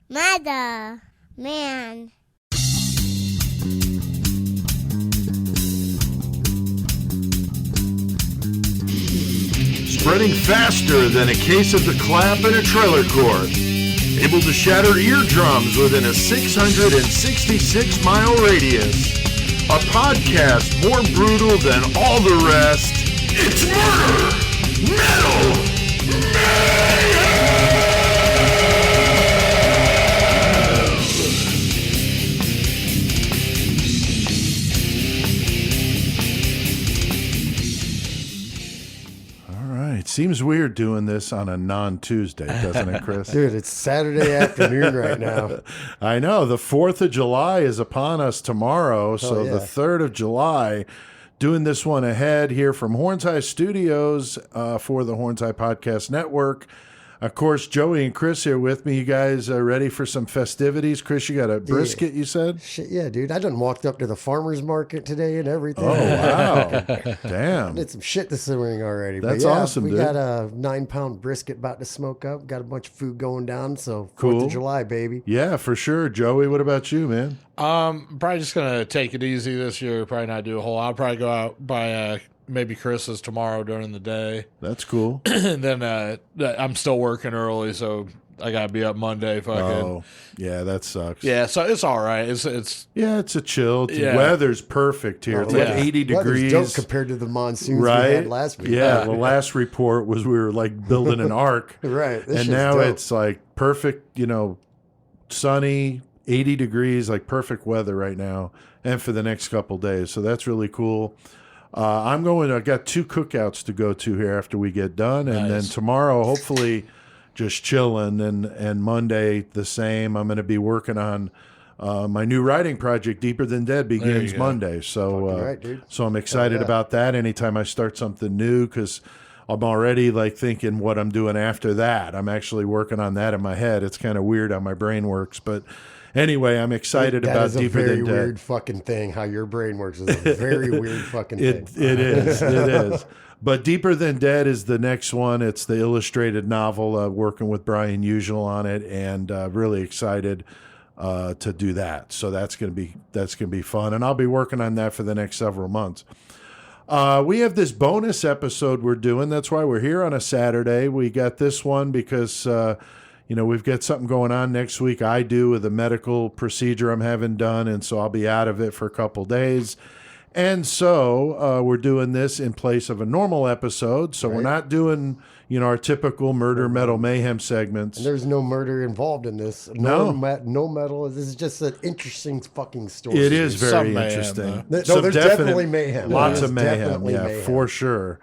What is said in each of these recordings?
Mother, man. Spreading faster than a case of the clap in a trailer court. Able to shatter eardrums within a 666-mile radius. A podcast more brutal than all the rest. It's Murder Metal Mayhem! Seems weird doing this on a non-Tuesday, doesn't it, Chris? Dude, it's Saturday afternoon right now. I know. The 4th of July is upon us tomorrow, so yeah. The 3rd of July, doing this one ahead here from Horns High Studios for the Horns High Podcast Network. Of course, Joey and Chris here with me. You guys are ready for some festivities? Chris, you got a brisket, you said? Shit, yeah, dude. I done walked up to the farmer's market today and everything. Oh, wow. Damn. I did some shit this morning already. That's awesome, we dude. got a 9-pound brisket about to smoke up. Got a bunch of food going down, so 4th Cool. of July, baby. Yeah, for sure. Joey, what about you, man? Probably just going to take it easy this year. Probably not do a whole lot. I'll probably go out by maybe Chris's tomorrow during the day. That's cool. And then I'm still working early, so I got to be up Monday. Oh, yeah, that sucks. Yeah, so it's all right. It's Yeah, it's a chill. The Yeah. weather's perfect here. It's like 80 degrees. Weather's dope compared to the monsoons we Right? had last week. Yeah, the last report was we were like building an ark. Right. This And shit's now dope. it's like perfect, sunny, 80 degrees, like perfect weather right now, and for the next couple days. So that's really cool. I got 2 cookouts to go to here after we get done. And then Nice. tomorrow, hopefully, just chilling. And Monday, the same. I'm going to be working on my new writing project, Deeper Than Dead, begins go. Monday. So, Fucking right, dude. so I'm excited yeah. about that anytime I start something new, because I'm already like thinking what I'm doing after that. I'm actually working on that in my head. It's kind of weird how my brain works. But anyway, I'm excited That about is a Deeper very Than Dead. weird fucking thing. How your brain works is a very weird fucking thing. It is. It is. But Deeper Than Dead is the next one. It's the illustrated novel, working with Brian Usual on it, and really excited to do that. So that's gonna be fun, and I'll be working on that for the next several months. We have this bonus episode we're doing. That's why we're here on a Saturday. We got this one because we've got something going on next week. I do with a medical procedure I'm having done, and so I'll be out of it for a couple days. And so we're doing this in place of a normal episode. So we're not doing, our typical murder, metal, mayhem segments. And there's no murder involved in this. No. No metal. This is just an interesting fucking story. It is Some very mayhem, interesting. No, Some there's definitely mayhem. Lots There's of mayhem, definitely yeah, mayhem. for sure.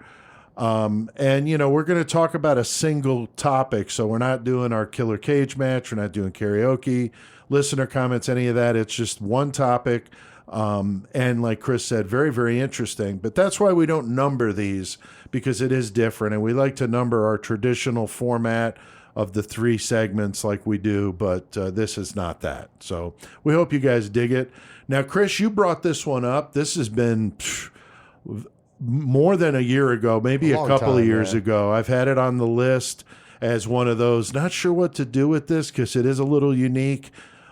And, we're going to talk about a single topic. So we're not doing our killer cage match. We're not doing karaoke, listener comments, any of that. It's just one topic. And like Chris said, very, very interesting. But that's why we don't number these, because it is different. And we like to number our traditional format of the 3 segments like we do. But this is not that. So we hope you guys dig it. Now, Chris, you brought this one up. This has been more than a year ago, maybe a couple of years ago. I've had it on the list as one of those, not sure what to do with this because it is a little unique,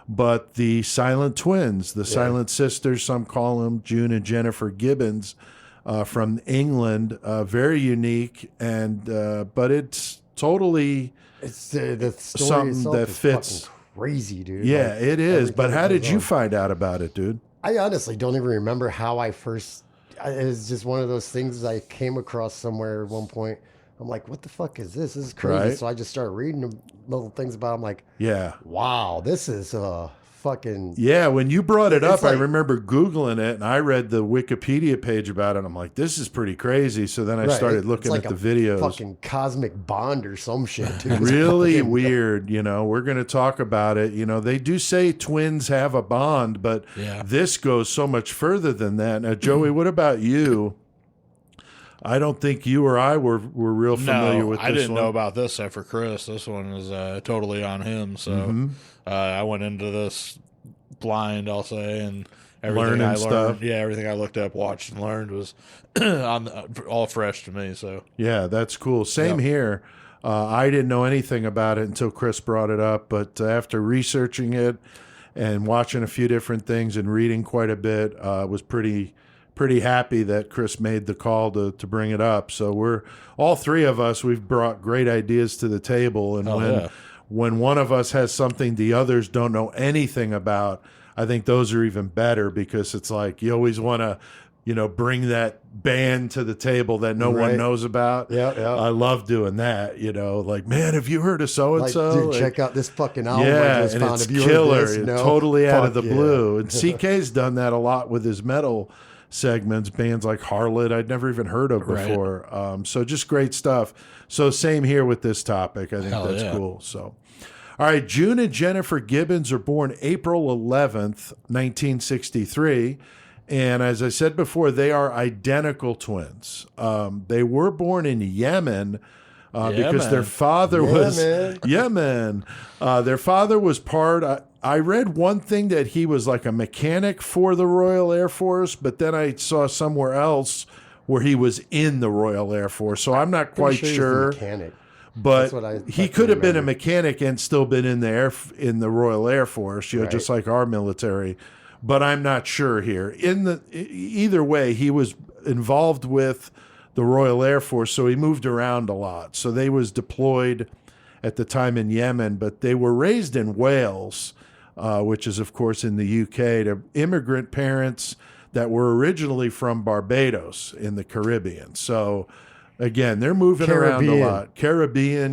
but the Silent Twins, the Silent Sisters, some call them, June and Jennifer Gibbons, from England, very unique, and but it's totally It's the story something itself that is fits. fucking crazy, dude. Yeah, Like, it is. everything But how that did goes you on. find out about it, dude? I honestly don't even remember how I first. It was just one of those things I came across somewhere at one point. I'm like, what the fuck is this? This is crazy. Right. So I just started reading the little things about it. I'm like, Yeah. wow, this is fucking. Yeah, when you brought it up, It's like- I remember Googling it, and I read the Wikipedia page about it. I'm like, this is pretty crazy. So then I Right, started it's looking like at the a videos. Fucking cosmic bond or some shit, dude. It's Really fucking- weird. We're going to talk about it. They do say twins have a bond, but Yeah. this goes so much further than that. Now, Joey, what about you? I don't think you or I were real familiar with this I didn't one. know about this except for Chris. This one is totally on him. So Mm-hmm. I went into this blind, I'll say, and everything Learning I learned, stuff. yeah, everything I looked up, watched, and learned was all fresh to me. So Yeah, that's cool. Same Yep. here. I didn't know anything about it until Chris brought it up, but after researching it and watching a few different things and reading quite a bit, was pretty happy that Chris made the call to bring it up. So we're all three of us, we've brought great ideas to the table, and when one of us has something the others don't know anything about, I think those are even better, because it's like you always want to, bring that band to the table that no one knows about. Yeah. I love doing that. Like, man, have you heard of so and so? Dude, check out this fucking album. Yeah, I just and found. it's Have you killer. heard this? It's No? totally out of the Fuck yeah. blue. And CK's done that a lot with his metal segments, bands like Harlot I'd never even heard of before. So just great stuff. So same here with this topic. I think that's cool. So, all right, June and Jennifer Gibbons are born April 11th, 1963. And as I said before, they are identical twins. They were born in Yemen because their father was Yemen. Their father was part. I read one thing that he was like a mechanic for the Royal Air Force, but then I saw somewhere else where he was in the Royal Air Force. So I'm not quite sure. Mechanic. But he could have been a mechanic and still been in the Royal Air Force, just like our military. But I'm not sure here. Either way, he was involved with the Royal Air Force, so he moved around a lot. So they was deployed at the time in Yemen, but they were raised in Wales, which is, of course, in the UK, to immigrant parents that were originally from Barbados in the Caribbean. So, again, they're moving around a lot. Caribbean.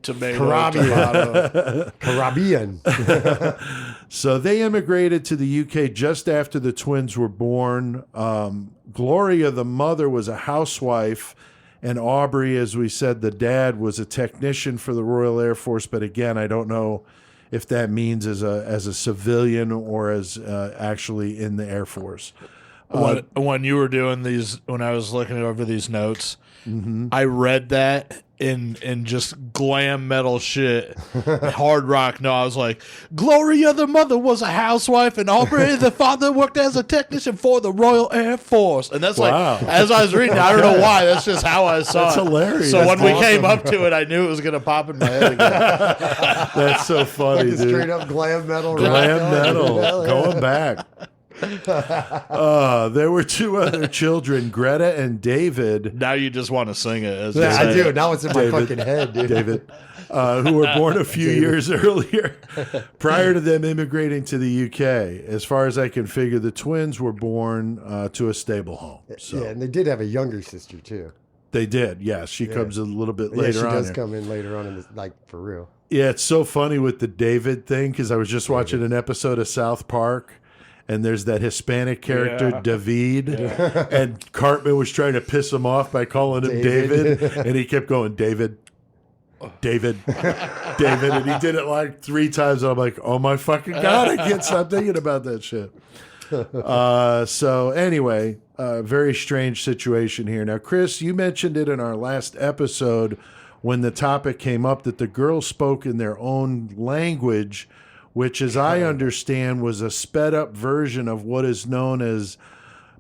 Tomato. Caribbean. So they immigrated to the UK just after the twins were born. Gloria, the mother, was a housewife, and Aubrey, as we said, the dad, was a technician for the Royal Air Force. But again, I don't know if that means as a civilian or as actually in the Air Force. When you were doing these, when I was looking over these notes, I read that in just glam metal shit, hard rock. No, I was like, Gloria the mother was a housewife, and Aubrey the father worked as a technician for the Royal Air Force. And that's like, as I was reading, I don't know why. That's just how I saw That's it. Hilarious. So That's when we came up to it, I knew it was going to pop in my head again. That's so funny, Like dude. straight up glam metal. Glam metal. Hell yeah. Going back. There were two other children, Greta and David. Now you just want to sing it. As Yeah, you I say do. it. Now it's in my fucking head, dude. David, who were born a few years earlier, prior to them immigrating to the UK. As far as I can figure, the twins were born to a stable home. So Yeah, and they did have a younger sister too. they did, yes. She comes a little bit Yeah, later she on. does here. come in later on in this, like for real. Yeah, it's so funny with the David thing, because I was just watching an episode of South Park, and there's that Hispanic character, David, and Cartman was trying to piss him off by calling him David, and he kept going, David, David, David, and he did it like 3 times, and I'm like, oh my fucking God, I can't stop thinking about that shit. So anyway, very strange situation here. Now, Chris, you mentioned it in our last episode when the topic came up that the girls spoke in their own language, which, as I understand, was a sped-up version of what is known as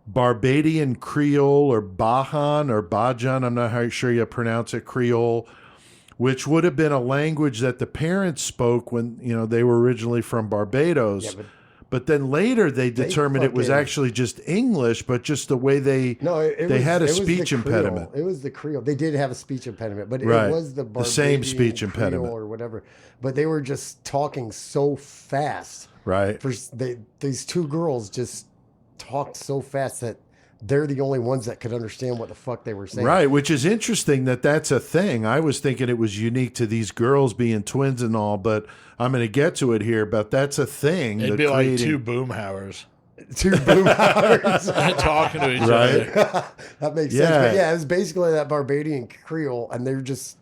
Barbadian Creole or Bajan. I'm not sure you pronounce it, Creole, which would have been a language that the parents spoke when they were originally from Barbados. Yeah, but then later they determined it was actually just English, but just the way they had a speech impediment. It was the Creole. They did have a speech impediment, but Right. it was the same Barbadian speech Creole impediment. or whatever. But they were just talking so fast. Right. These two girls just talked so fast that they're the only ones that could understand what the fuck they were saying. Right, which is interesting that's a thing. I was thinking it was unique to these girls being twins and all, but I'm going to get to it here, but that's a thing. It'd be like two boomhowers. Two boom hours. Talking to each Right. other. That makes sense. But yeah, it was basically that Barbadian Creole, and they're just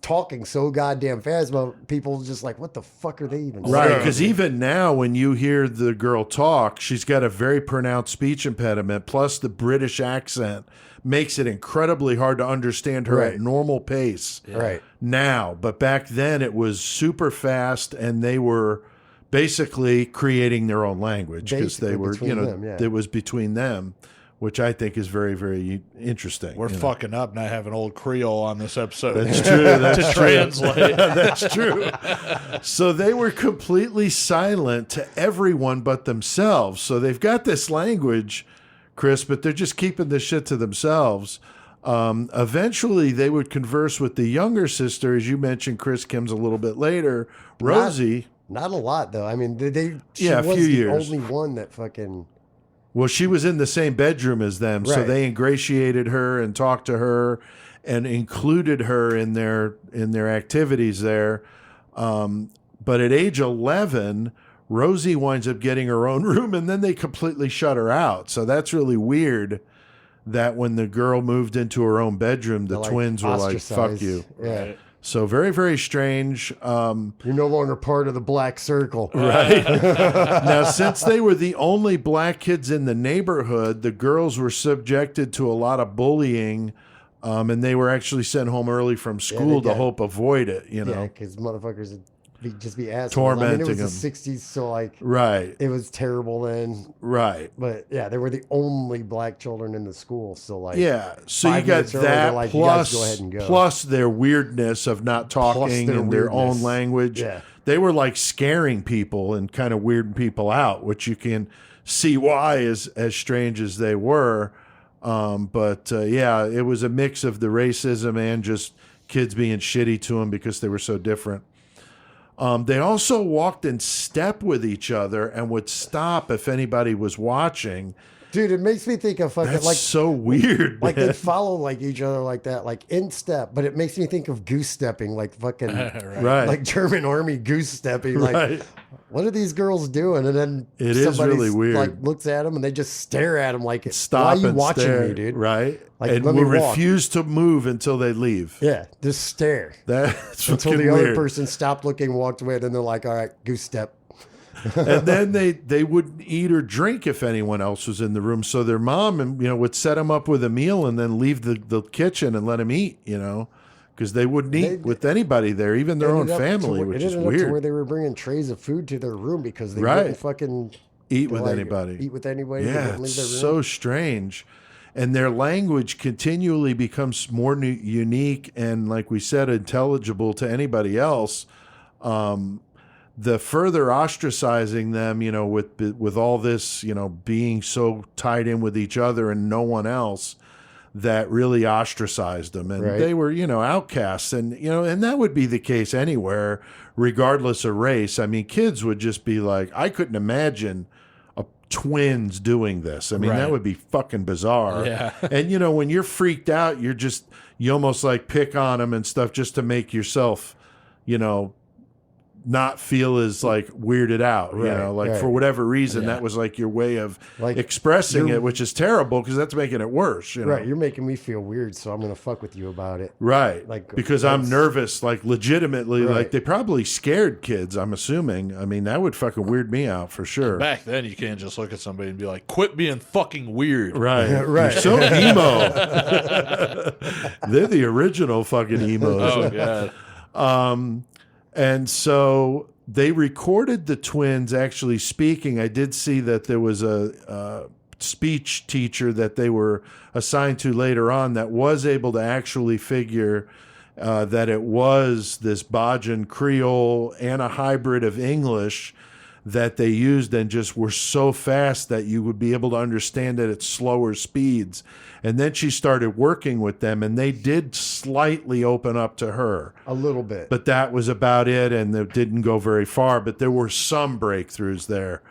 talking so goddamn fast about people just like, what the fuck are they even saying? Right, because even now when you hear the girl talk, she's got a very pronounced speech impediment, plus the British accent makes it incredibly hard to understand her at normal pace. Right. Now, but back then it was super fast, and they were basically creating their own language because they were, Basically between them, yeah. it was between them, which I think is very, very interesting. We're fucking up not having old Creole on this episode. That's true. That's to true. translate. That's true. So they were completely silent to everyone but themselves. So they've got this language, Chris, but they're just keeping this shit to themselves. Eventually, they would converse with the younger sister, as you mentioned, Chris Kim's a little bit later, Rosie. Not a lot, though. I mean, she Yeah, a was few the years. only one that fucking... Well, she was in the same bedroom as them, so Right. they ingratiated her and talked to her and included her in their activities there. But at age 11, Rosie winds up getting her own room, and then they completely shut her out. So that's really weird that when the girl moved into her own bedroom, the They're, twins were like, fuck ostracized. you. Yeah. Right. So very, very strange. You're no longer part of the black circle. Right. Now, since they were the only black kids in the neighborhood, the girls were subjected to a lot of bullying, and they were actually sent home early from school to got- avoid it, you Yeah, know. because motherfuckers would just be assholes. Tormenting I mean, it was them. the 60s, so like Right, it was terrible then. right. But yeah, they were the only black children in the school. So like, Yeah, so you 5 got minutes early, they're that like, "You guys plus, go ahead and go." plus their weirdness of not talking their in their own weirdness. language. Yeah. They were like scaring people and kind of weirding people out, which you can see why as strange as they were. Yeah, it was a mix of the racism and just kids being shitty to them because they were so different. They also walked in step with each other and would stop if anybody was watching. dude, it makes me think of fucking That's like so weird. like man. they follow like each other like that, like in step. But it makes me think of goose stepping, like fucking Right. like German army goose stepping. Like, Right. what are these girls doing? And then It is somebody really weird. Like looks at them and they just stare at them like, Stop why are you and watching stare, me, dude? Right? Like, and let me will walk. refuse to move until they leave. Yeah, just stare That's until fucking the other weird. person stopped looking, walked away, and then they're like, all right, goose step. And then they wouldn't eat or drink if anyone else was in the room. So their mom, would set them up with a meal and then leave the kitchen and let them eat, because they wouldn't eat with anybody there, even their own Ended up to family, where- which it is ended up to where weird. they were bringing trays of food to their room because they Right. wouldn't fucking Eat with like, anybody. Eat with anybody. They Yeah, wouldn't leave it's their room. so strange. And their language continually becomes more unique and, like we said, intelligible to anybody else. The further ostracizing them, with all this, being so tied in with each other and no one else, that really ostracized them. And Right. they were, outcasts. And, and that would be the case anywhere, regardless of race. I mean, kids would just be like, I couldn't imagine twins doing this. I mean, Right. that would be fucking bizarre. Yeah. And when you're freaked out, you almost like pick on them and stuff just to make yourself, not feel as like weirded out, Right. for whatever reason, Yeah. that was like your way of Like, expressing you're- it, which is terrible because that's making it worse. Right, you're making me feel weird, so I'm gonna fuck with you about it. Right. Like, Because I'm that's- nervous, like legitimately, like Right. they probably scared kids, I'm assuming. I mean, that would fucking weird me out for sure. Back then, you can't just look at somebody and be like, quit being fucking weird. Right. Right. You're so emo. They're the original fucking emos. Oh, God. And so they recorded the twins actually speaking. I did see that there was a speech teacher that they were assigned to later on that was able to actually figure that it was this Bajan Creole and a hybrid of English that they used and just were so fast that you would be able to understand it at slower speeds. And then she started working with them, and they did slightly open up to her. A little bit. But that was about it, and it didn't go very far. But there were some breakthroughs there,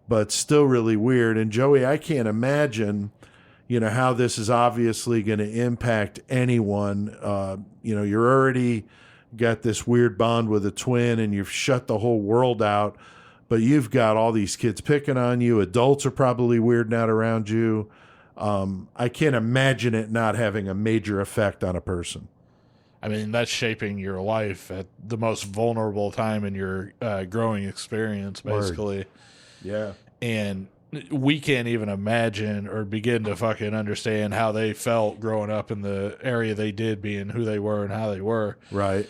but still really weird. And Joey, I can't imagine, how this is obviously going to impact anyone. You're already got this weird bond with a twin, and you've shut the whole world out. But you've got all these kids picking on you. Adults are probably weirding out around you. I can't imagine it not having a major effect on a person. I mean, that's shaping your life at the most vulnerable time in your growing experience, basically. Yeah. And we can't even imagine or begin to fucking understand how they felt growing up in the area they did, being who they were and how they were. Right.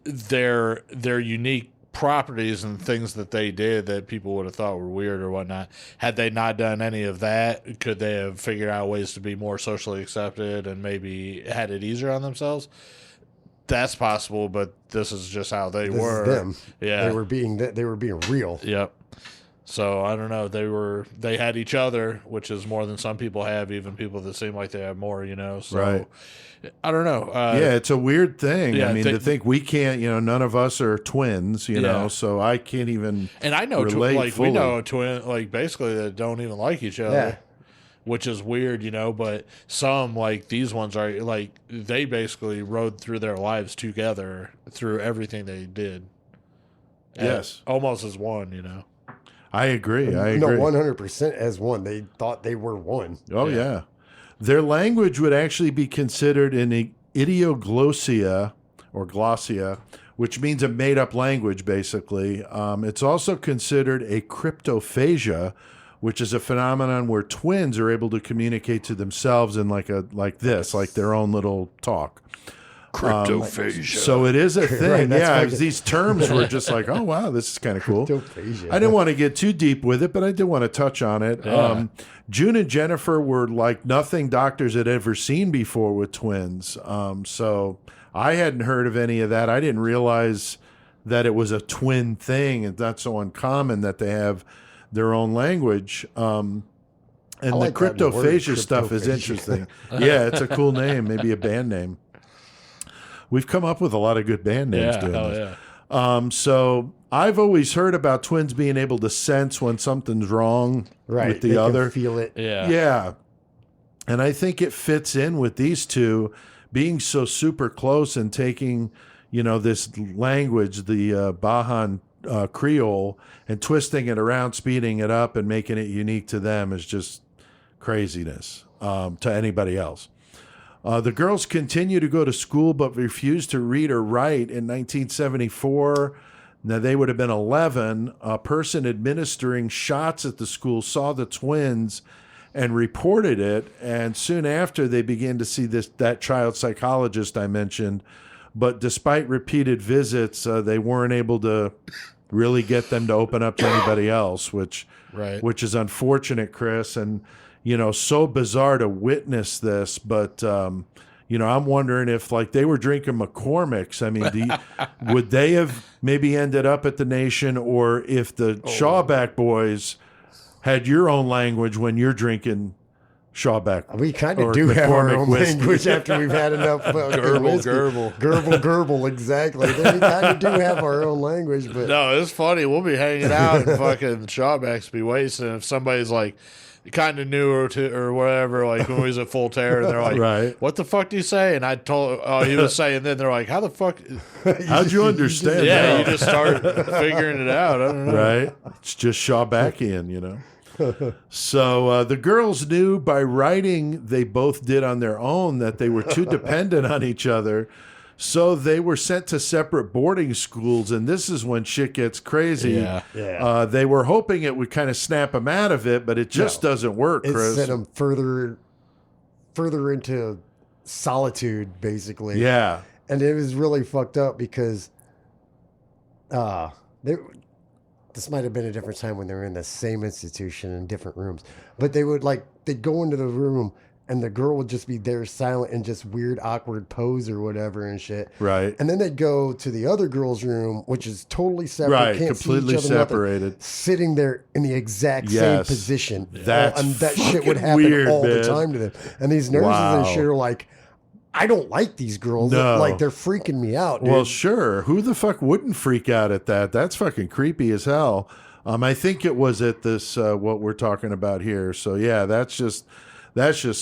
Their unique properties and things that they did that people would have thought were weird or whatnot. Had they not done any of that, could they have figured out ways to be more socially accepted and maybe had it easier on themselves? That's possible, but this is just how they were. Is them. Yeah, they were being real. Yep. So I don't know. They had each other, which is more than some people have, even people that seem like they have more, you know. So Right. I don't know. Yeah, it's a weird thing. yeah, I mean, to think we can't, none of us are twins, you know, so I can't even And I know, relate we fully. know a twin, like basically that don't even like each other, Yeah. which is weird, but some, like these ones are like, they basically rode through their lives together through everything they did. Yes. Almost as one, I agree. No, 100% as one. They thought they were one. Oh, yeah. Their language would actually be considered an idioglossia or glossia, which means a made-up language, basically. It's also considered a cryptophagia, which is a phenomenon where twins are able to communicate to themselves in like their own little talk. Cryptophagia. So it is a thing. that's Yeah, fucking- these terms were just like, oh, wow, this is kind of cool. Cryptophagia. I didn't want to get too deep with it, but I did want to touch on it. Yeah. June and Jennifer were like nothing doctors had ever seen before with twins. So I hadn't heard of any of that. I didn't realize that it was a twin thing. It's not so uncommon that they have their own language. And the like that word, cryptophagia stuff is cryptophagia. interesting. Yeah, it's a cool name, maybe a band name. We've come up with a lot of good band names doing hell this. yeah. So I've always heard about twins being able to sense when something's wrong Right. with the they can other. feel it. Yeah. Yeah. And I think it fits in with these two being so super close and taking, this language, the Bajan Creole, and twisting it around, speeding it up, and making it unique to them is just craziness to anybody else. The girls continue to go to school but refuse to read or write. In 1974, now they would have been 11, a person administering shots at the school saw the twins and reported it. And soon after, they began to see that child psychologist I mentioned. But despite repeated visits, they weren't able to really get them to open up to anybody else, which is unfortunate, Chris. And so bizarre to witness this, but I'm wondering if they were drinking McCormick's. I mean, would they have maybe ended up at the Nation, or if the Shawback boys had your own language when you're drinking Shawback? We kind or of do have our McCormick own whiskey. language after we've had enough Gerbil, gerbil, exactly. We kind of do have our own language, but No, it's funny. We'll be hanging out and fucking Shawbacks be wasting. If somebody's like kind of new or whatever, like when we was at Full Terror, and they're like, Right. what the fuck do you say? And I told, he was saying, then they're like, how the fuck? How'd you understand Yeah, that? you just start figuring it out. I don't know. Right? It's just Shawbackian, So the girls knew by writing they both did on their own that they were too dependent on each other. So they were sent to separate boarding schools, and this is when shit gets crazy. Yeah. They were hoping it would kind of snap them out of it, but it just doesn't work, it Chris. sent them further into solitude, basically. Yeah. And it was really fucked up because this might have been a different time when they were in the same institution in different rooms. But they'd go into the room and the girl would just be there silent in just weird, awkward pose or whatever and shit. Right. And then they'd go to the other girl's room, which is totally separate. Right, Can't see completely each other, nothing, separated. sitting there in the exact same Yes. position. That's and that shit fucking would happen weird, all man. the time to them. And these nurses and Wow. shit are like, I don't like these girls. No. Like, they're freaking me out, dude. Well, sure. Who the fuck wouldn't freak out at that? That's fucking creepy as hell. I think it was at this what we're talking about here. So yeah, that's just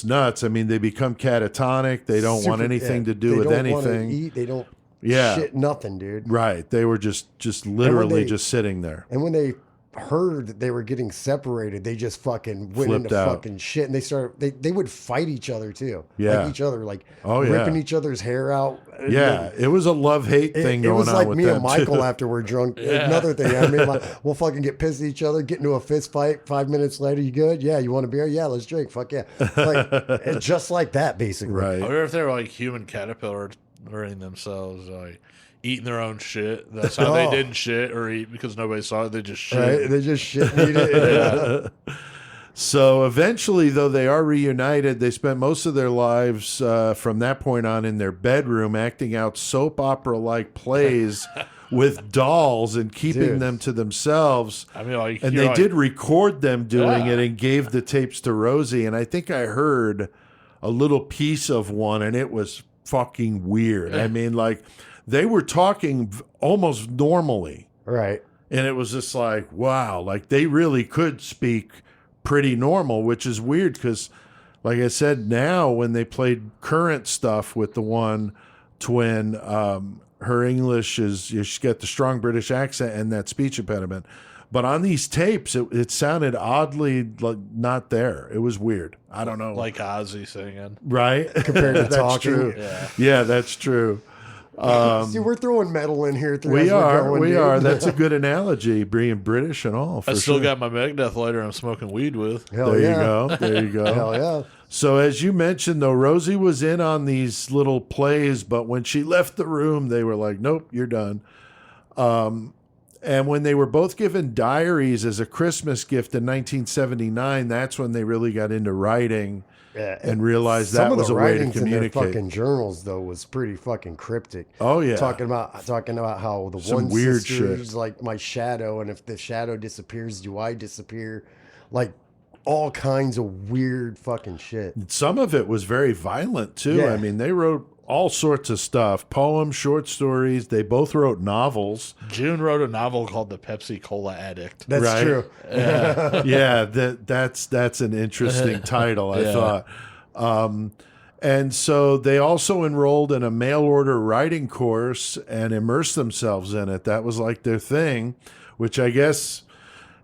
nuts. I mean, they become catatonic. They don't want anything to do with They don't anything. want to eat. They don't Yeah. shit nothing, dude. Right. They were just literally they- just sitting there. And when they heard that they were getting separated, they just fucking went Flipped into out. fucking shit, and they would fight each other too. Yeah. Like each other, like Oh, yeah. ripping each other's hair out. Yeah, it was a love-hate thing It going was on like with me them and Michael too. after we're drunk. Another thing, I mean, we'll fucking get pissed at each other, get into a fist fight. 5 minutes later, you good? Yeah, you want a beer? Yeah, let's drink. Fuck yeah, like just like that, basically. Right. I wonder if they were like human caterpillaring themselves, like eating their own shit. That's how they didn't shit or eat because nobody saw it. They just shit. Right? They just shit and eat it. So eventually, though, they are reunited. They spent most of their lives from that point on in their bedroom acting out soap opera-like plays with dolls and keeping them to themselves. I mean, and they did record them doing it and gave the tapes to Rosie. And I think I heard a little piece of one, and it was fucking weird. I mean, like, they were talking almost normally. Right. And it was just like, wow, like they really could speak pretty normal, which is weird because, like I said, now when they played current stuff with the one twin, her English is, she's got the strong British accent and that speech impediment. But on these tapes, it sounded oddly like not there. It was weird. I don't know. Like Ozzy singing. Right? Compared to that's talking. True. Yeah, that's true. See, we're throwing metal in here. We are. That's a good analogy, being British and all. I still got my Megadeth lighter I'm smoking weed with. Hell There yeah. you go. There you go. Hell yeah. So as you mentioned, though, Rosie was in on these little plays, but when she left the room, they were like, nope, you're done. And when they were both given diaries as a Christmas gift in 1979, that's when they really got into writing and realized that was a way to in their communicate. fucking journals, though, was pretty fucking cryptic. Oh, yeah. Talking about how the Some one weird sister shit. is like my shadow, and if the shadow disappears, do I disappear? Like all kinds of weird fucking shit. Some of it was very violent, too. Yeah. I mean, they wrote all sorts of stuff, poems, short stories. They both wrote novels. June wrote a novel called The Pepsi Cola Addict. That's Right. true. Yeah, that's an interesting title, I thought. And so they also enrolled in a mail order writing course and immersed themselves in it. That was like their thing, which I guess,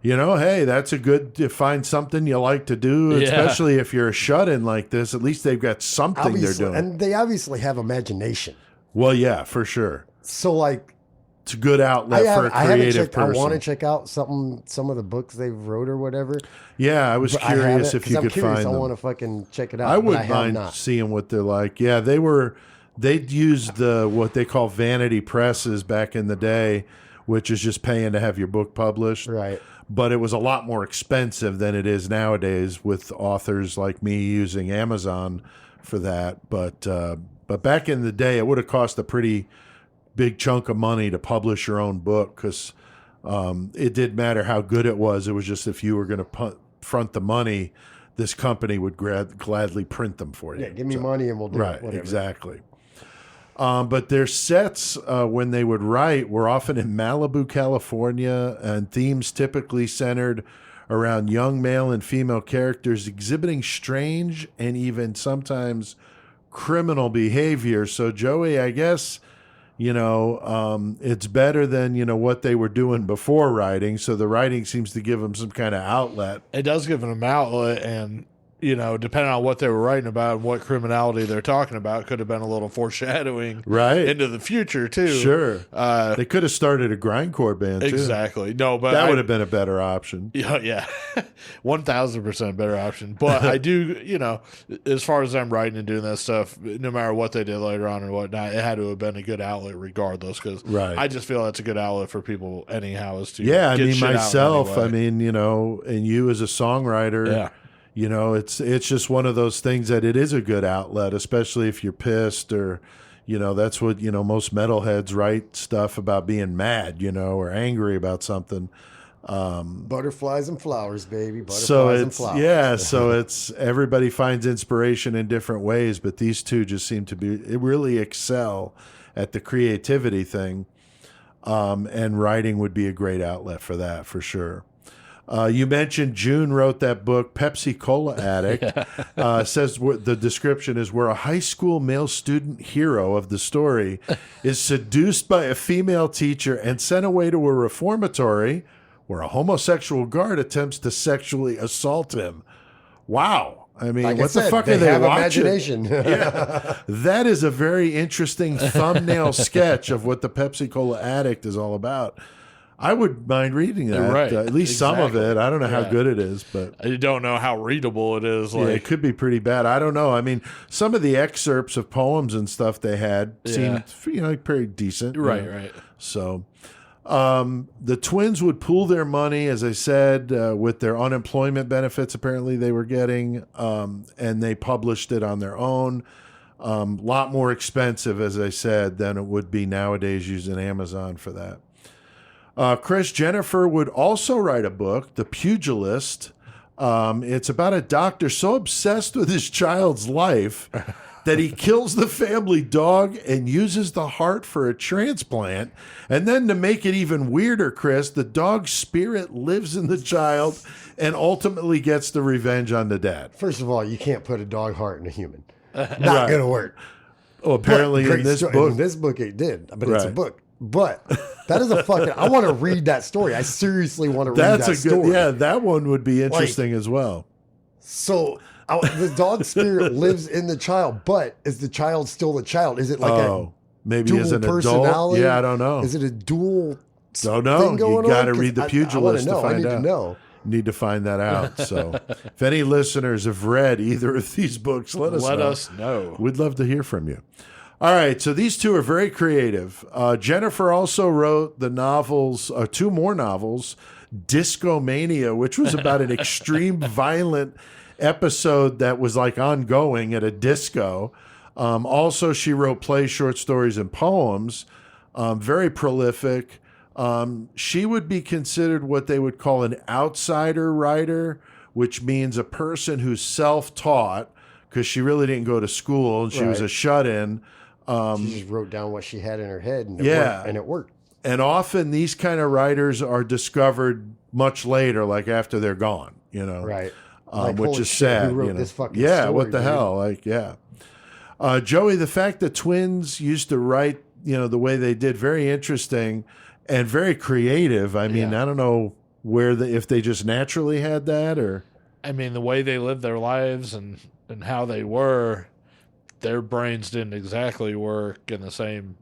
you know, hey, that's a good to find something you like to do, especially if you're a shut-in like this. At least they've got something Obviously, they're doing. and they obviously have imagination. Well, yeah, for sure. So like, It's a good outlet for a creative I person. want to check out some of the books they've wrote or whatever. Yeah, I was But curious haven't, if you 'cause could I'm curious, find I them. want to fucking check it out. I but wouldn't have mind not. seeing what they're like. Yeah, they'd used the what they call vanity presses back in the day, which is just paying to have your book published. Right. But it was a lot more expensive than it is nowadays with authors like me using Amazon for that. But back in the day, it would have cost a pretty big chunk of money to publish your own book because it didn't matter how good it was. It was just if you were going to front the money, this company would gladly print them for you. Yeah, give me money and we'll do Right, it. Whatever. exactly. But their sets, when they would write, were often in Malibu, California, and themes typically centered around young male and female characters exhibiting strange and even sometimes criminal behavior. So, Joey, I guess, you know, it's better than, you know, what they were doing before writing. So the writing seems to give them some kind of outlet. It does give them an outlet, and you know, depending on what they were writing about and what criminality they're talking about, could have been a little foreshadowing Right. into the future too. Sure. They could have started a grindcore band, too. Exactly. No, but That would have been a better option. Yeah, 1,000% better option. But I do, you know, as far as them writing and doing that stuff, no matter what they did later on or whatnot, it had to have been a good outlet regardless. Because Right. I just feel that's a good outlet for people anyhow. Is to Yeah, I get mean, shit out myself, anyway. I mean, you know, and you as a songwriter, Yeah. you know, it's just one of those things that it is a good outlet, especially if you're pissed or, you know, that's what, you know, most metalheads write stuff about being mad, you know, or angry about something. Butterflies and flowers, baby. Butterflies So and it's, flowers. yeah, so it's, everybody finds inspiration in different ways, but these two just seem to be, really excel at the creativity thing. And writing would be a great outlet for that, for sure. You mentioned June wrote that book, Pepsi Cola Addict. Says the description is where a high school male student hero of the story is seduced by a female teacher and sent away to a reformatory where a homosexual guard attempts to sexually assault him. Wow. I mean, Like I what the said, fuck they are they have watching? imagination. Yeah. That is a very interesting thumbnail sketch of what the Pepsi Cola Addict is all about. I would mind reading that. Right. At least some of Exactly. it. I don't know how Yeah. good it is, but I don't know how readable it is. yeah, it could be pretty bad. I don't know. I mean, some of the excerpts of poems and stuff they had seemed, pretty decent. Right, right. So, the twins would pool their money, as I said, with their unemployment benefits. Apparently, they were getting, and they published it on their own. A lot more expensive, as I said, than it would be nowadays using Amazon for that. Chris, Jennifer would also write a book, The Pugilist. It's about a doctor so obsessed with his child's life that he kills the family dog and uses the heart for a transplant. And then to make it even weirder, Chris, the dog's spirit lives in the child and ultimately gets the revenge on the dad. First of all, you can't put a dog heart in a human. Not Right. going to work. Oh, apparently But in this great book. in this book it did, but it's a Right. book. But that is a fucking. I want to read that story. I seriously want to read That's that a good, story. yeah, that one would be interesting as well. So the dog spirit lives in the child, but is the child still the child? Is it like a Maybe dual as an adult. personality? Yeah, I don't know. Is it a dual? Don't know. Thing going You got to on? 'Cause read The I Pugilist wanna to know. find I need out. to know. Need to find that out. So, if any listeners have read either of these books, let us know. We'd love to hear from you. All right, so these two are very creative. Jennifer also wrote the novels, two more novels, Discomania, which was about an extreme violent episode that was like ongoing at a disco. Also, she wrote plays, short stories, and poems. Very prolific. She would be considered what they would call an outsider writer, which means a person who's self-taught because she really didn't go to school and she was a Right. shut-in. She just wrote down what she had in her head, and it worked. And often these kind of writers are discovered much later, like after they're gone, Right. Which holy is shit, sad. who wrote this fucking yeah, story, what the dude? hell? Joey, the fact that twins used to write, the way they did, very interesting and very creative. I mean, Yeah. I don't know if they just naturally had that or. I mean, the way they lived their lives and how they were, their brains didn't exactly work in the same,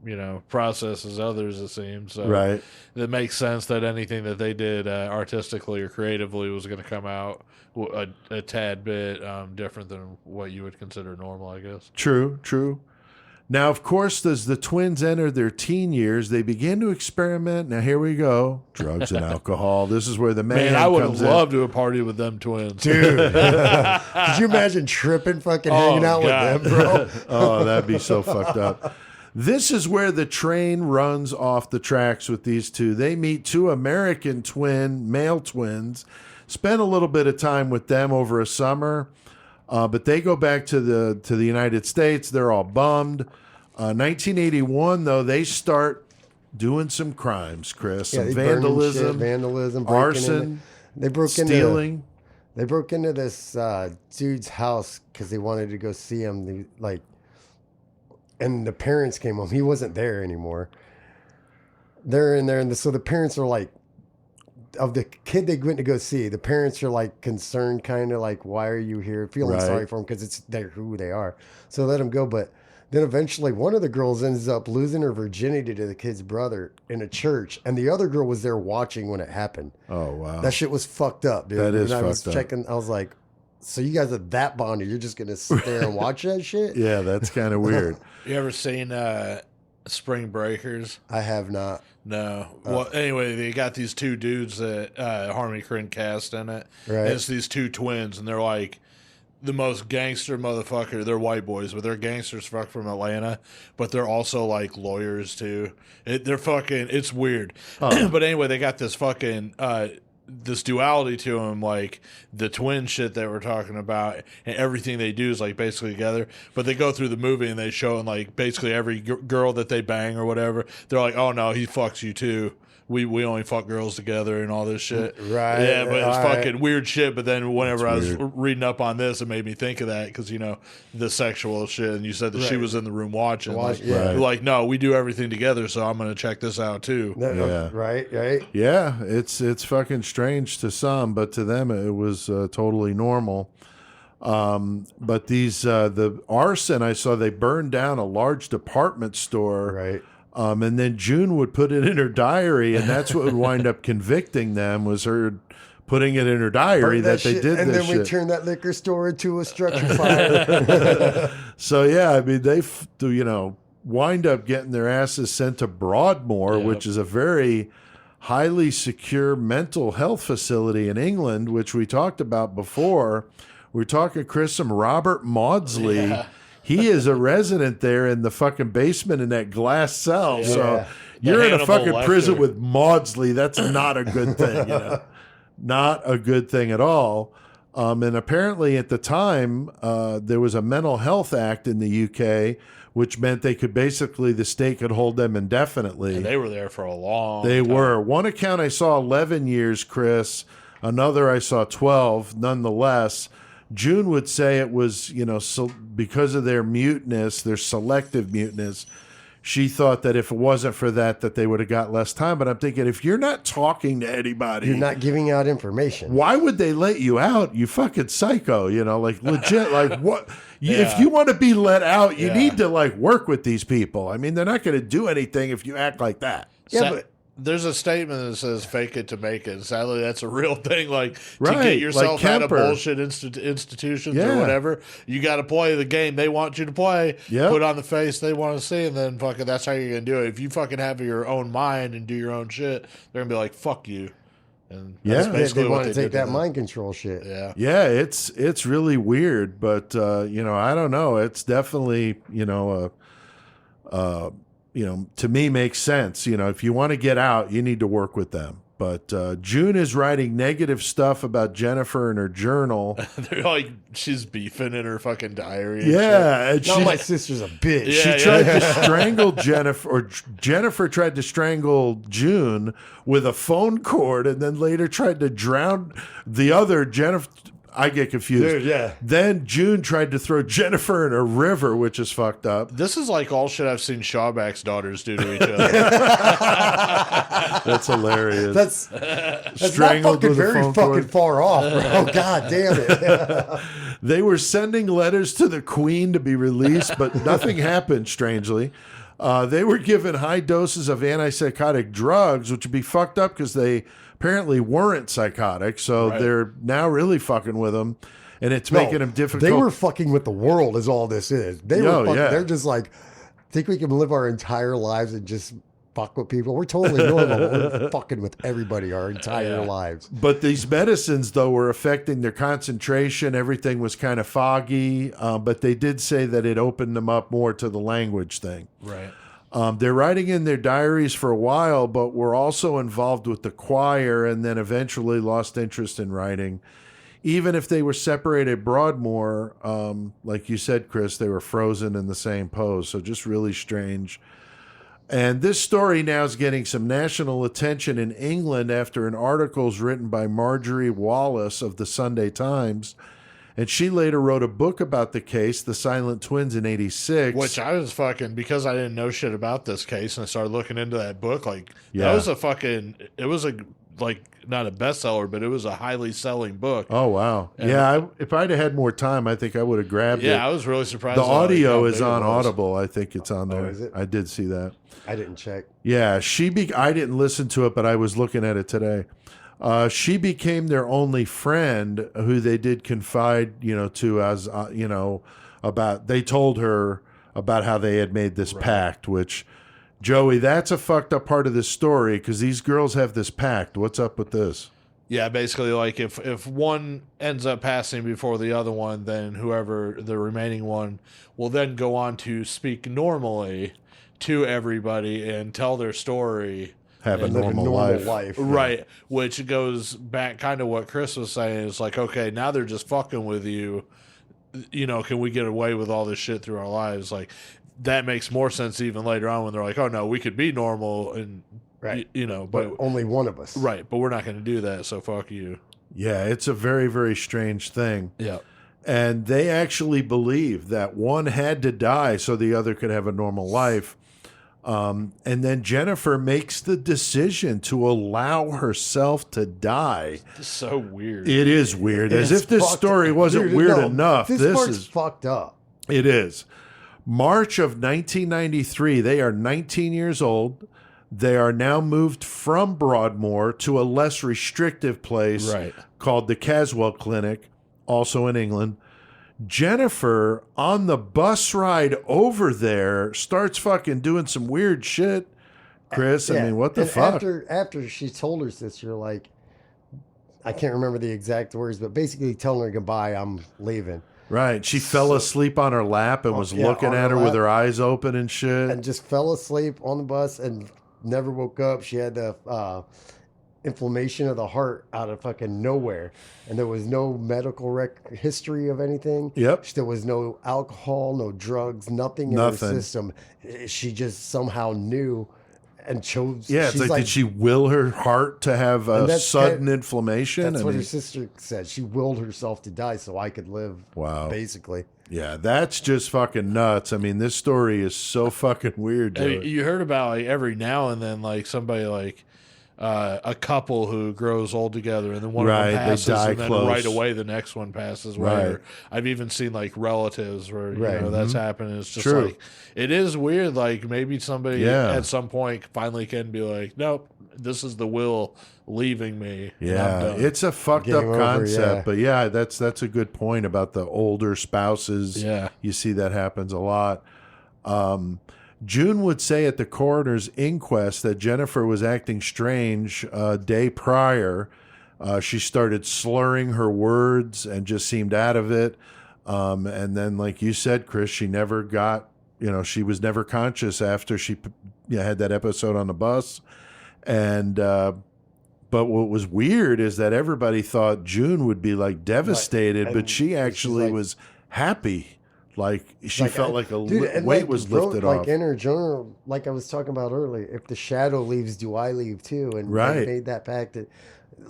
process as others, it seems. So Right. it makes sense that anything that they did artistically or creatively was going to come out a tad bit different than what you would consider normal, I guess. True. Now, of course, as the twins enter their teen years, they begin to experiment. Now, here we go. Drugs and alcohol. This is where the man I would have comes in. loved to have partied with them twins. Dude, could you imagine tripping, fucking hanging out God. with them, bro? Oh, that'd be so fucked up. This is where the train runs off the tracks with these two. They meet two American male twins, spend a little bit of time with them over a summer, but they go back to the United States. They're all bummed. 1981, though, they start doing some crimes, Chris. Yeah, Some they burning vandalism, shit, breaking arson, into- They broke stealing. They broke into this dude's house because they wanted to go see him. And the parents came home. He wasn't there anymore. They're in there, and so the parents are like, of the kid they went to go see, the parents are like concerned, kind of like, why are you here? Feeling Right. sorry for them because they're who they are. So let them go. But then eventually one of the girls ends up losing her virginity to the kid's brother in a church, and the other girl was there watching when it happened. Oh, wow. That shit was fucked up, dude. That is and I was fucked up. checking. I was like, so you guys are that bonded? You're just gonna sit there and watch that shit? Yeah, that's kind of weird. You ever seen Spring Breakers? I have not. No. Well, anyway, they got these two dudes that Harmony Korine cast in it. Right. And it's these two twins, and they're like the most gangster motherfucker. They're white boys, but they're gangsters from Atlanta, but they're also like lawyers too. They're fucking, it's weird. But anyway, they got this fucking this duality to them, like the twin shit that we're talking about, and everything they do is like basically together. But they go through the movie and they show, and like basically every girl that they bang or whatever, they're like, oh no, he fucks you too. We only fuck girls together and all this shit. Right. Yeah, but it's All right. fucking weird shit. But then whenever That's I was weird. reading up on this, it made me think of that because, the sexual shit. And you said that she Right. was in the room watching. Yeah. Right. Like, no, we do everything together, so I'm going to check this out too. Yeah. Right. Yeah, it's fucking strange to some, but to them it was totally normal. But these the arson, I saw they burned down a large department store Right. And then June would put it in her diary, and that's what would wind up convicting them, was her putting it in her diary that they shit, did and this then we shit. turned that liquor store into a structure fire. So, yeah, I mean, they, wind up getting their asses sent to Broadmoor, which is a very highly secure mental health facility in England, which we talked about before. We're talking, Chris, some Robert Maudsley. Yeah. He is a resident there in the fucking basement in that glass cell. Yeah. So you're in a Hannibal fucking Lecter. prison with Maudsley. That's not a good thing, Not a good thing at all. And apparently at the time, there was a mental health act in the UK, which meant the state could hold them indefinitely. And they were there for a long They time. were. One account I saw 11 years, Chris. Another I saw 12. Nonetheless, June would say it was, because of their muteness, their selective muteness, she thought that if it wasn't for that they would have got less time. But I'm thinking, if you're not talking to anybody, You're not giving out information. why would they let you out? You fucking psycho, like legit, like what? Yeah. If you want to be let out, you Yeah. need to work with these people. I mean, they're not going to do anything if you act like that. Yeah, but There's a statement that says "fake it to make it." Sadly, that's a real thing. To Right, get yourself like out of Kemper. bullshit institutions Yeah. or whatever, you got to play the game they want you to play. Yep. Put on the face they want to see, and then fucking that's how you're gonna do it. If you fucking have your own mind and do your own shit, they're gonna be like, "Fuck you." And that's Yeah. basically they what want to they take did that them. mind control shit. Yeah. Yeah, it's really weird, but I don't know. It's definitely to me makes sense. If you want to get out, you need to work with them. But June is writing negative stuff about Jennifer in her journal. They're like, she's beefing in her fucking diary. And Yeah, and Now she, my sister's a bitch. Yeah. she tried to strangle Jennifer, or Jennifer tried to strangle June with a phone cord, and then later tried to drown the other Jennifer. I get confused. Dude, yeah. Then June tried to throw Jennifer in a river, which is fucked up. This is like all shit I've seen Shawback's daughters do to each other. That's hilarious. That's not fucking with a very phone fucking cord. far off, bro. God damn it. They were sending letters to the Queen to be released, but nothing happened, strangely. They were given high doses of antipsychotic drugs, which would be fucked up because they apparently weren't psychotic. So Right. they're now really fucking with them, and it's making them difficult. They were fucking with the world is all this is. They Yo, were fucking, yeah. they're just like, think we can live our entire lives and just fuck with people. We're totally normal. We're fucking with everybody our entire lives. But these medicines, though, were affecting their concentration. Everything was kind of foggy. But they did say that it opened them up more to the language thing. Right. They're writing in their diaries for a while, but were also involved with the choir and then eventually lost interest in writing. Even if they were separated at Broadmoor, like you said, Chris, they were frozen in the same pose. So just really strange. And this story now is getting some national attention in England after an article is written by Marjorie Wallace of the Sunday Times. And she later wrote a book about the case, The Silent Twins, in 86. Which I was fucking, because I didn't know shit about this case and I started looking into that book, Yeah. that was a fucking, it was a, not a bestseller, but it was a highly selling book. Oh, wow. And- Yeah, if I'd have had more time, I think I would have grabbed it. Yeah, I was really surprised. The at, how audio big is it on was. Audible. I think it's on there. is it? I did see that. I didn't check. Yeah, I didn't listen to it, but I was looking at it today. She became their only friend who they did confide, to as, about, they told her about how they had made this pact, which, Joey, that's a fucked up part of this story because these girls have this pact. What's up with this? Yeah, basically, if one ends up passing before the other one, then whoever the remaining one will then go on to speak normally to everybody and tell their story. Have a Live normal life. Right, which goes back kind of what Chris was saying. It's like, okay, now they're just fucking with you. Can we get away with all this shit through our lives? Like, that makes more sense even later on when they're like, oh no, we could be normal and Right. but But only one of us. right, but we're not going to do that. So fuck you. Yeah, it's a very, very strange thing. Yeah. And they actually believe that one had to die so the other could have a normal life. And then Jennifer makes the decision to allow herself to die. It's so weird. It is weird. As It's if this fucked- story wasn't Dude, weird no, enough. This This part's is fucked up. it is. March of 1993, they are 19 years old. They are now moved from Broadmoor to a less restrictive place called the Caswell Clinic, also in England. Jennifer, on the bus ride over there, starts fucking doing some weird shit. Chris, I mean, what the fuck? After she told her sister, like, I can't remember the exact words, but basically telling her goodbye, I'm leaving. Right. She fell asleep on her lap and was looking at her with her eyes open and shit. And just fell asleep on the bus and never woke up. She had the inflammation of the heart out of fucking nowhere. And there was no medical history of anything. Yep. There was no alcohol, no drugs, nothing in her system. She just somehow knew and chose. Yeah, it's like, did she will her heart to have a sudden inflammation? That's what her sister said. She willed herself to die so I could live. Wow. Basically. Yeah, that's just fucking nuts. I mean, this story is so fucking weird. You heard about like every now and then, like somebody like a couple who grows old together, and then one of them passes, and then right away the next one passes away. Right. I've even seen like relatives where you know that's happening. It's just like it is weird. Like maybe somebody at some point finally can be like, nope, this is the will leaving me. Yeah, it's a fucked up concept, but yeah, that's a good point about the older spouses. Yeah, you see that happens a lot. June would say at the coroner's inquest that Jennifer was acting strange a day prior. She started slurring her words and just seemed out of it. And then, like you said, Chris, she never got, she was never conscious after she had that episode on the bus. And, but what was weird is that everybody thought June would be like devastated, but she actually was happy. Like she felt like a weight was lifted off. Like in her journal, like I was talking about earlier, if the shadow leaves, do I leave too? And they made that pact.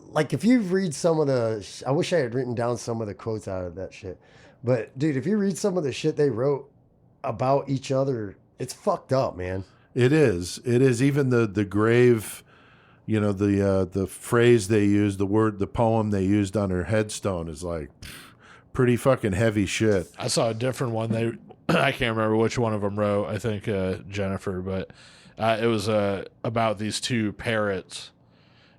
Like if you read some of I wish I had written down some of the quotes out of that shit. But dude, if you read some of the shit they wrote about each other, it's fucked up, man. It is. It is. Even the grave, the phrase they used, the poem they used on her headstone is like pretty fucking heavy shit. I saw a different one. I can't remember which one of them wrote. I think Jennifer, but it was about these two parrots,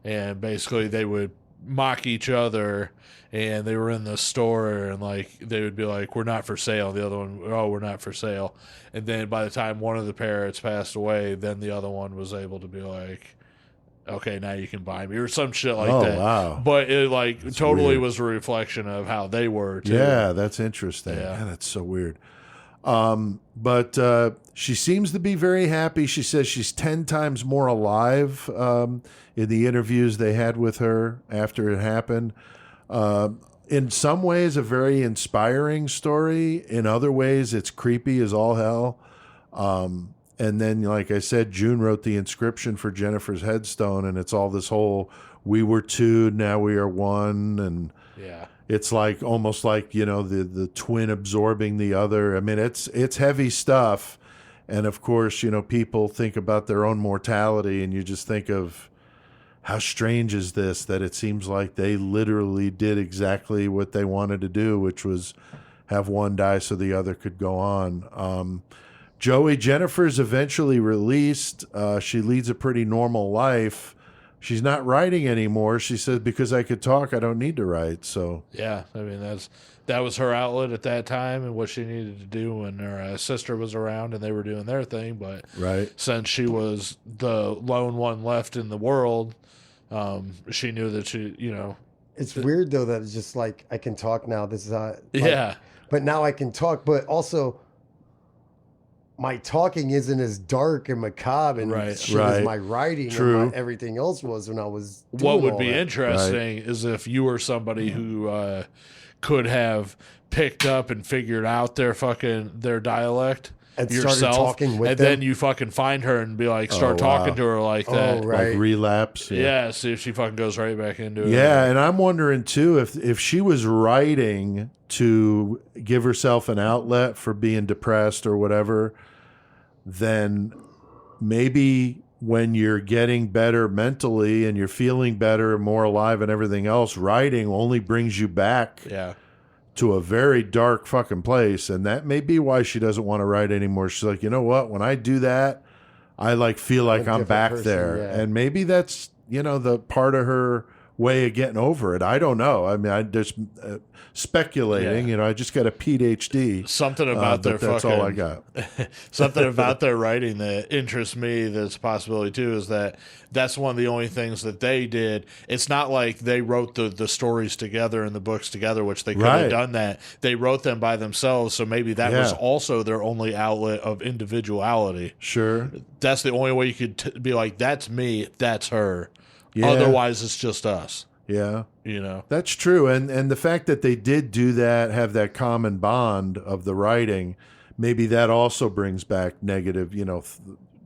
and basically they would mock each other. And they were in the store, and like they would be like, "We're not for sale." The other one, "Oh, we're not for sale." And then by the time one of the parrots passed away, then the other one was able to be like, okay, now you can buy me, or some shit like that. Wow. But it that's totally weird. Was a reflection of how they were too. Yeah, that's interesting. Yeah, that's so weird. But she seems to be very happy. She says she's 10 times more alive in the interviews they had with her after it happened. In some ways, a very inspiring story. In other ways, it's creepy as all hell. And then, like I said, June wrote the inscription for Jennifer's headstone, and it's all this whole "we were two, now we are one," and it's like almost like the twin absorbing the other. I mean, it's heavy stuff, and of course, people think about their own mortality, and you just think of how strange is this that it seems like they literally did exactly what they wanted to do, which was have one die so the other could go on. Joey, Jennifer's eventually released. She leads a pretty normal life. She's not writing anymore. She said, because I could talk, I don't need to write. So yeah, I mean, that was her outlet at that time and what she needed to do when her sister was around and they were doing their thing. But since she was the lone one left in the world, she knew that It's weird though that it's just like I can talk now. This is but now I can talk, but also my talking isn't as dark and macabre and shit as my writing and everything else was when I was doing what would be interesting is if you were somebody who could have picked up and figured out their dialect and yourself, started talking with and them. then you fucking find her and be like, start talking to her like that. Like relapse. Yeah, see if she fucking goes right back into it. Yeah, and I'm wondering too if she was writing to give herself an outlet for being depressed or whatever, then maybe when you're getting better mentally and you're feeling better, more alive and everything else, writing only brings you back to a very dark fucking place, and that may be why she doesn't want to write anymore. She's like, you know what? When I do that, I like feel like I'm different back person, there, yeah. and maybe that's the part of her way of getting over it. I don't know. I mean, I just speculating. Yeah. I just got a PhD. Something about their but that's fucking, all I got. something about their writing that interests me that's a possibility too is that's one of the only things that they did. It's not like they wrote the stories together and the books together, which they could Right. have done that. They wrote them by themselves, so maybe that was Yeah. also their only outlet of individuality. Sure. That's the only way you could be like, that's me, that's her. Yeah. Otherwise, it's just us. Yeah. That's true. And the fact that they did do that, have that common bond of the writing, maybe that also brings back negative,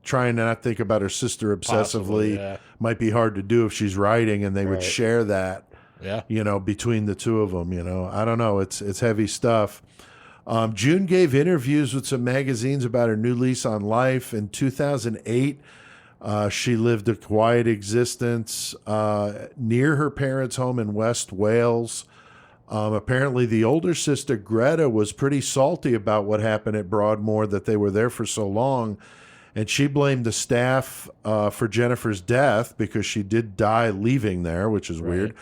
trying to not think about her sister obsessively Possibly, yeah. might be hard to do if she's writing and they would Right. share that, Yeah. between the two of them, I don't know. It's heavy stuff. June gave interviews with some magazines about her new lease on life. In 2008, she lived a quiet existence near her parents' home in West Wales. Apparently, the older sister, Greta, was pretty salty about what happened at Broadmoor, that they were there for so long. And she blamed the staff for Jennifer's death because she did die leaving there, which is weird.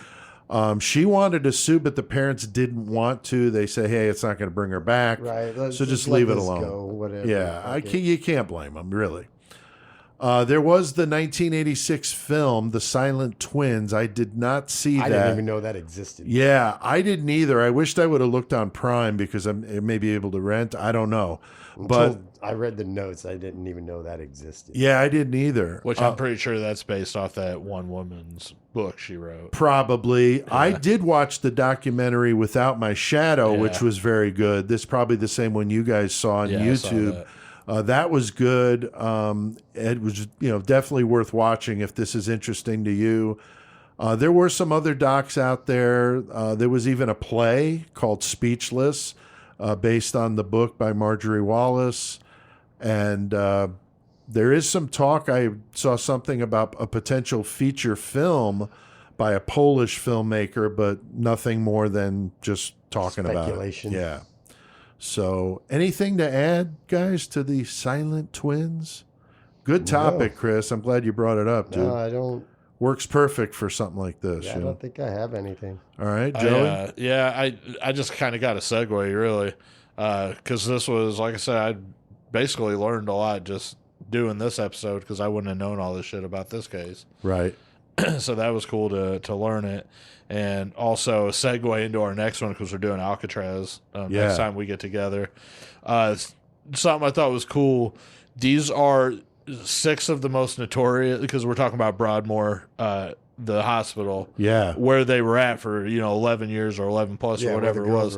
She wanted to sue, but the parents didn't want to. They say, hey, it's not going to bring her back. Right. So just let leave it this alone. go, whatever. Yeah, Okay. you can't blame them, really. There was the 1986 film, The Silent Twins. I did not see I that. didn't even know that existed. Yeah, I didn't either. I wished I would have looked on Prime because I may be able to rent. I don't know. But Until I read the notes, I didn't even know that existed. yeah, I didn't either. Which I'm pretty sure that's based off that one woman's book she wrote. Probably. I did watch the documentary Without My Shadow, Yeah. which was very good. This is probably the same one you guys saw on Yeah, I saw YouTube. That was good. It was, definitely worth watching if this is interesting to you. There were some other docs out there. There was even a play called Speechless, based on the book by Marjorie Wallace. And there is some talk. I saw something about a potential feature film by a Polish filmmaker, but nothing more than just talking about it. Speculation. Yeah. So, anything to add, guys, to the Silent Twins? Good topic, Chris. I'm glad you brought it up, dude. No, I don't. Works perfect for something like this. Yeah, I don't think I have anything. All right, Joey? I just kind of got a segue, really, because this was, like I said, I basically learned a lot just doing this episode because I wouldn't have known all this shit about this case. Right. So that was cool to learn it. And also a segue into our next one because we're doing Alcatraz next time we get together. Something I thought was cool. These are 6 of the most notorious, because we're talking about Broadmoor, the hospital, where they were at for 11 years or 11 plus or whatever it was.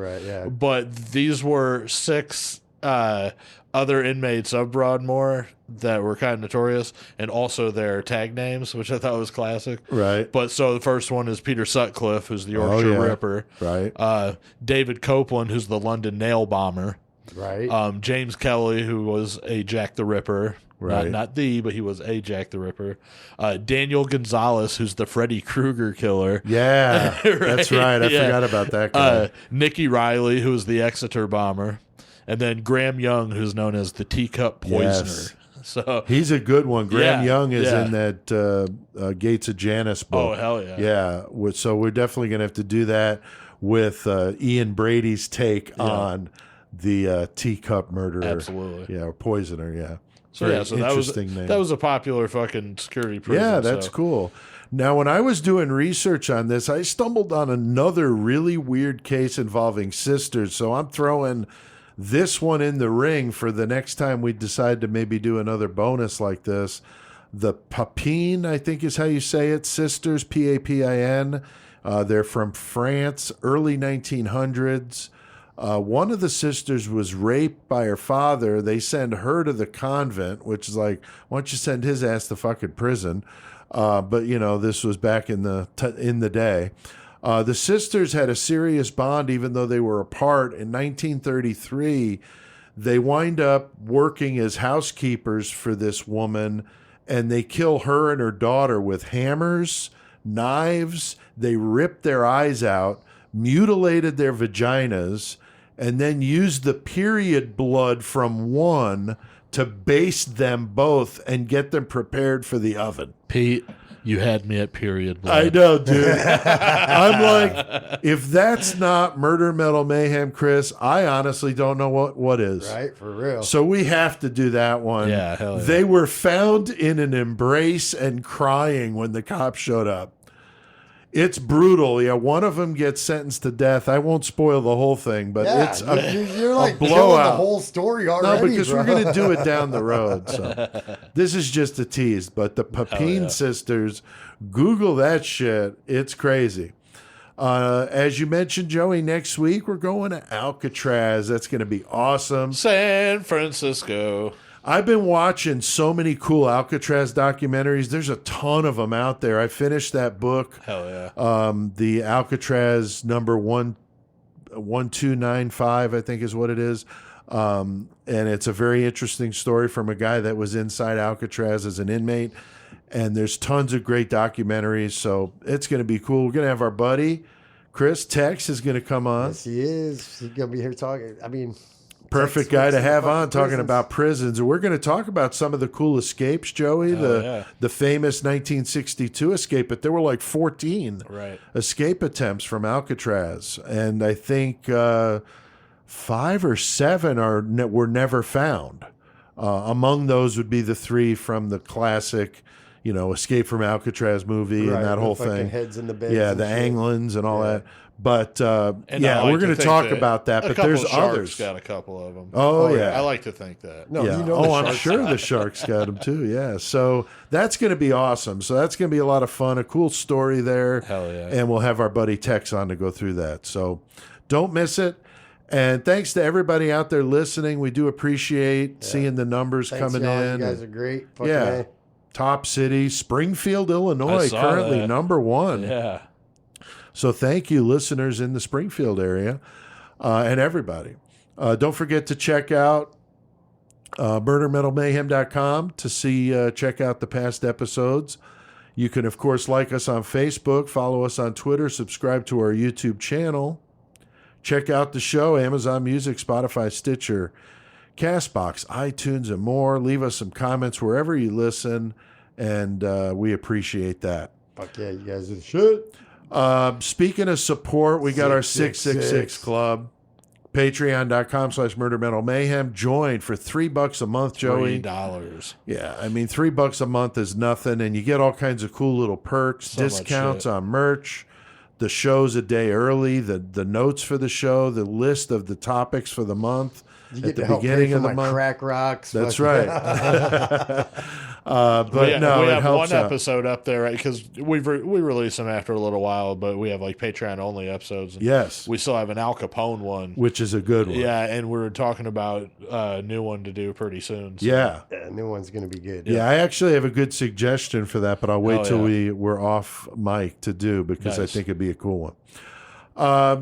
But these were 6 other inmates of Broadmoor that were kind of notorious, and also their tag names, which I thought was classic. Right. But so the first one is Peter Sutcliffe, who's the Yorkshire Ripper. Right. David Copeland, who's the London Nail Bomber. Right. James Kelly, who was a Jack the Ripper. Right. Not but he was a Jack the Ripper. Daniel Gonzalez, who's the Freddy Krueger killer. Yeah. That's right. I forgot about that guy. Nicky Riley, who was the Exeter Bomber. And then Graham Young, who's known as the Teacup Poisoner. Yes. So he's a good one. Graham Young is yeah. in that Gates of Janus book. Oh, hell yeah. Yeah. So we're definitely going to have to do that with Ian Brady's take on the teacup murderer. Absolutely. Yeah, or poisoner, yeah. So Very yeah, so interesting name. that was a popular fucking security prison. Yeah, that's cool. Now, when I was doing research on this, I stumbled on another really weird case involving sisters. So I'm throwing this one in the ring for the next time we decide to maybe do another bonus like this. The Papin, I think is how you say it, sisters, Papin. They're from France, early 1900s. One of the sisters was raped by her father. They send her to the convent, which is like, why don't you send his ass to fucking prison? But this was back in the day. The sisters had a serious bond, even though they were apart. In 1933, they wind up working as housekeepers for this woman, and they kill her and her daughter with hammers, knives. They rip their eyes out, mutilated their vaginas, and then used the period blood from one to baste them both and get them prepared for the oven. Pete, you had me at period blood. I know, dude. I'm like, if that's not Murder Metal Mayhem, Chris, I honestly don't know what is. Right, for real. So we have to do that one. Yeah, hell yeah. They were found in an embrace and crying when the cops showed up. It's brutal. Yeah, one of them gets sentenced to death. I won't spoil the whole thing, but Yeah, it's you're like killing blowout. the whole story already. No, because bro. we're going to do it down the road. So this is just a tease. But the Papine sisters, Google that shit. It's crazy. As you mentioned, Joey, next week we're going to Alcatraz. That's going to be awesome. San Francisco. I've been watching so many cool Alcatraz documentaries. There's a ton of them out there. I finished that book. Hell yeah. The Alcatraz number 1295, I think is what it is. And it's a very interesting story from a guy that was inside Alcatraz as an inmate. And there's tons of great documentaries. So it's going to be cool. We're going to have our buddy, Chris Tex, is going to come on. Yes, he is. He's going to be here talking. I mean, Perfect Tex guy to works in have fucking on talking prisons. about prisons. And we're going to talk about some of the cool escapes, Joey. The famous 1962 escape, but there were like 14 escape attempts from Alcatraz. And I think 5 or 7 were never found. Among those would be the 3 from the classic, Escape from Alcatraz movie and that with whole fucking thing. heads in the beds. Yeah, and the shit. Anglins and all Yeah. that. But And I we're like going to think talk about that. a But couple there's of sharks others. got a couple of them. Oh, yeah. I like to think that. No, Yeah. you know the I'm sharks sure got the it. Sharks got them too. Yeah. So that's going to be awesome. So that's going to be a lot of fun. A cool story there. Hell yeah. And we'll have our buddy Tex on to go through that. So don't miss it. And thanks to everybody out there listening. We do appreciate seeing the numbers Thanks, coming y'all. in. You guys are great. Fucking Yeah. A. Top city, Springfield, I Illinois, saw currently that. number 1. Yeah. So thank you, listeners in the Springfield area, and everybody. Don't forget to check out murdermetalmayhem.com to check out the past episodes. You can, of course, like us on Facebook, follow us on Twitter, subscribe to our YouTube channel. Check out the show, Amazon Music, Spotify, Stitcher, CastBox, iTunes, and more. Leave us some comments wherever you listen, and we appreciate that. Fuck yeah, you guys are the shit. Speaking of support, we got our 666 666 Club. Patreon.com/murdermetalmayhem. Join for $3 a month, Joey. $3. Yeah, I mean, $3 a month is nothing, and you get all kinds of cool little perks, So much discounts shit. on merch, the show's a day early, the notes for the show, the list of the topics for the month. You at get the to help beginning pay for of the my month. crack rocks. That's fucking- right. But we no, it have helps one out. episode up there, right? Because we release them after a little while, but we have like Patreon only episodes. And Yes, we still have an Al Capone one. which is a good one. Yeah, and we're talking about a new one to do pretty soon. So. Yeah. Yeah, new one's gonna be good. Yeah, I actually have a good suggestion for that, but I'll wait Oh, till yeah. we're off mic to do because I Nice. think it'd be a cool one.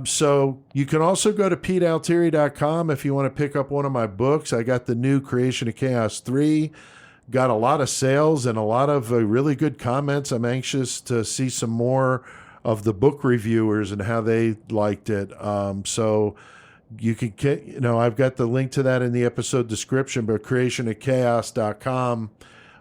So you can also go to PeteAltieri.com if you want to pick up one of my books. I got the new Creation of Chaos 3. Got a lot of sales and a lot of really good comments. I'm anxious to see some more of the book reviewers and how they liked it. So you can get, I've got the link to that in the episode description, but creationofchaos.com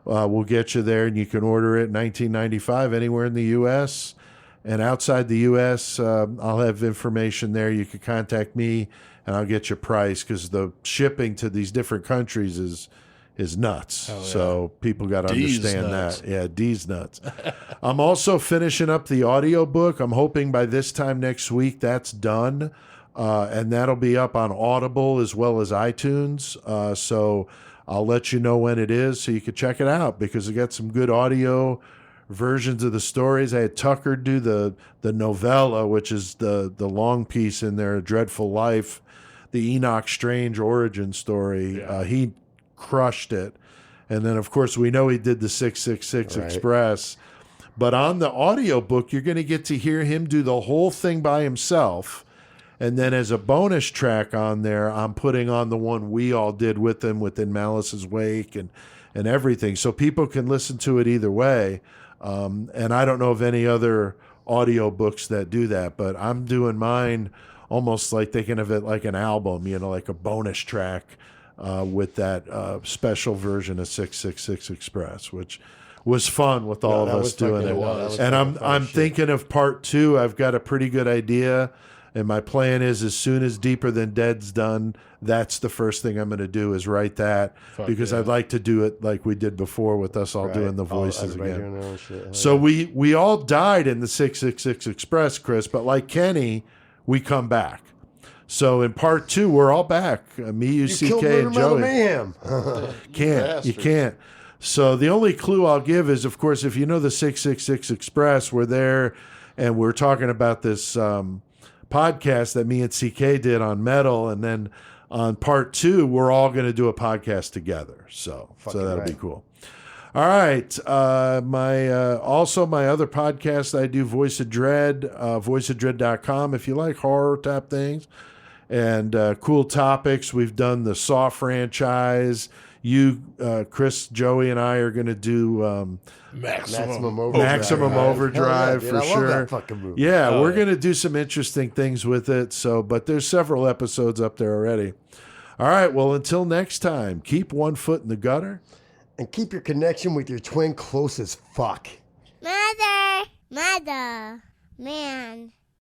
will get you there, and you can order it $19.95 anywhere in the U.S. And outside the U.S., I'll have information there. You can contact me, and I'll get your price because the shipping to these different countries is nuts. Oh, yeah. So people got to D's understand nuts. that. Yeah, D's nuts. I'm also finishing up the audiobook. I'm hoping by this time next week that's done. And that'll be up on Audible as well as iTunes. So I'll let you know when it is so you can check it out because I got some good audio versions of the stories. I had Tucker do the novella, which is the long piece in there, A Dreadful Life, the Enoch Strange origin story. Yeah. He crushed it. And then, of course, we know he did the 666 Right. Express. But on the audiobook, you're going to get to hear him do the whole thing by himself. And then as a bonus track on there, I'm putting on the one we all did with him within Malice's Wake and everything. So people can listen to it either way. And I don't know of any other audio books that do that, but I'm doing mine almost like thinking of it like an album, like a bonus track with that special version of 666 Express, which was fun with all of us doing it. And I'm thinking of part 2. I've got a pretty good idea. And my plan is as soon as Deeper Than Dead's done, that's the first thing I'm going to do is write that because I'd like to do it like we did before with us all doing the voices again. So we all died in the 666 Express, Chris, but like Kenny, we come back. So in part 2, we're all back. Me, you, CK, and Joey. Mayhem. You can't. So the only clue I'll give is, of course, if you know the 666 Express, we're there and we're talking about this podcast that me and CK did on metal, and then on part 2 we're all going to do a podcast together, so that'll be cool. All right, my other podcast I do, Voice of Dread, voiceofdread.com, if you like horror type things and cool topics. We've done the Saw franchise. You, Chris, Joey, and I are going to do Maximum Overdrive for I sure. love that fucking movie. Yeah, we're going to do some interesting things with it. So, but there's several episodes up there already. All right. Well, until next time, keep one foot in the gutter and keep your connection with your twin close as fuck. Mother, man.